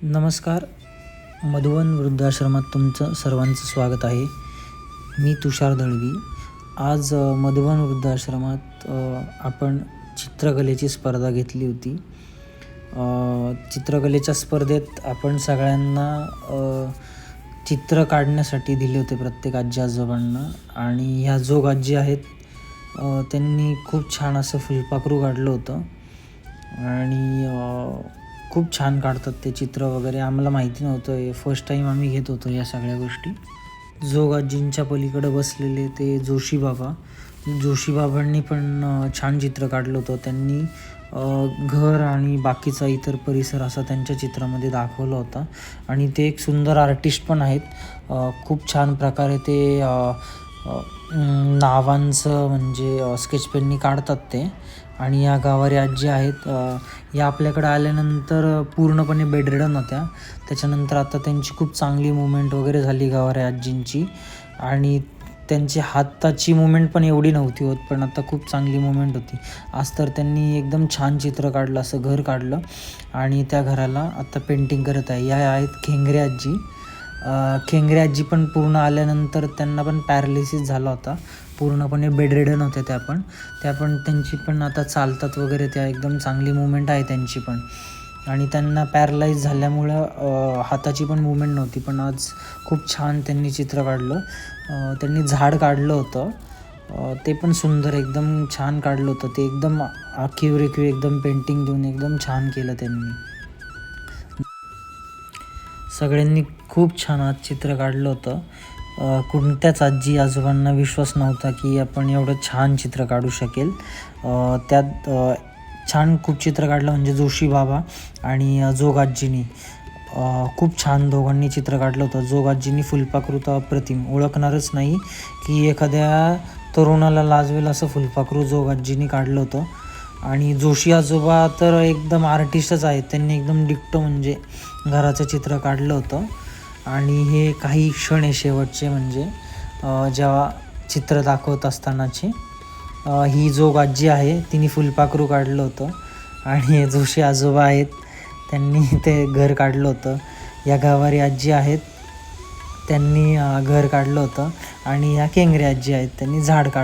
नमस्कार. मधुवन वृद्धाश्रमात तुमचं सर्वांचं स्वागत आहे. मी तुषार दळवी. आज मधुवन वृद्धाश्रमात आपण चित्रकलेची स्पर्धा घेतली होती. चित्रकलेच्या स्पर्धेत आपण सगळ्यांना चित्र काढण्यासाठी दिले होते प्रत्येक आजी आजोबांना. आणि ह्या जोग आजी आहेत, त्यांनी खूप छान असं फुलपाखरू काढलं होतं आणि खूप छान काढतात ते चित्र वगैरे. आम्हाला माहिती नव्हतं, फर्स्ट टाईम आम्ही घेत होतो या सगळ्या गोष्टी. जोग आजींच्या पलीकडे बसलेले ते जोशीबाबांनी पण छान चित्र काढलं होतं. त्यांनी घर आणि बाकीचा इतर परिसर असा त्यांच्या चित्रामध्ये दाखवला होता. आणि ते एक सुंदर आर्टिस्ट पण आहेत. खूप छान प्रकारे ते नावांचं म्हणजे स्केच पेननी काढतात ते. आणि या गावारी आजी आहेत, या आपल्याकडे आल्यानंतर पूर्णपणे बेडरिडन होत्या. त्याच्यानंतर आता त्यांची खूप चांगली मूवमेंट वगैरे झाली गावारी आजींची. आणि त्यांची हाताची मूवमेंट पण एवढी नव्हती होत, पण आता खूप चांगली मूवमेंट होती. आज तर त्यांनी एकदम छान चित्र काढलं, असं घर काढलं आणि त्या घराला आता पेंटिंग करत आहे. या आहेत खेंगरे आजी. खेंगरे आजी पण पूर्ण आल्यानंतर त्यांना पण पॅरालिसिस झाला होता, पूर्णपणे बेडरिडन होत्या त्या पण त्यांची पण आता चालतात वगैरे, त्या एकदम चांगली मूवमेंट आहे त्यांची पण. आणि त्यांना पॅरालाइज झाल्यामुळं हाताची पण मूवमेंट नव्हती, पण आज खूप छान त्यांनी चित्र काढलं. त्यांनी झाड काढलं होतं, ते पण सुंदर एकदम छान काढलं होतं. ते एकदम आखीव एकदम पेंटिंग देऊन एकदम छान केलं त्यांनी. सगळ्यांनी खूप छान आज चित्र काढलं होतं. कोणत्याच आजी आजोबांना विश्वास नव्हता की आपण एवढं छान चित्र काढू शकेल. त्यात छान खूप चित्र काढलं म्हणजे जोशी बाबा आणि जोग आजीनी खूप छान दोघांनी चित्र काढलं होतं. जोग आजींनी फुलपाखरू तर अप्रतिम, ओळखणारच नाही की एखाद्या तरुणाला लाजवेल असं फुलपाखरू जोग आजींनी काढलं होतं. आणि जोशी आजोबा तर एकदम आर्टिस्टच आहेत, त्यांनी एकदम डिक्टो म्हणजे घराचं चित्र काढलं होतं. आणि हे काही क्षण आहे शेवटचे, म्हणजे जेव्हा चित्र दाखवत असतानाचे. ही जोग आजी आहे, तिने फुलपाखरू काढलं होतं. आणि जोशी आजोबा आहेत, त्यांनी ते घर काढलं होतं. या गावारी आजी आहेत, त्यांनी घर काढलं होतं. आणि या केंगरे आजी आहेत, त्यांनी झाड काढलं.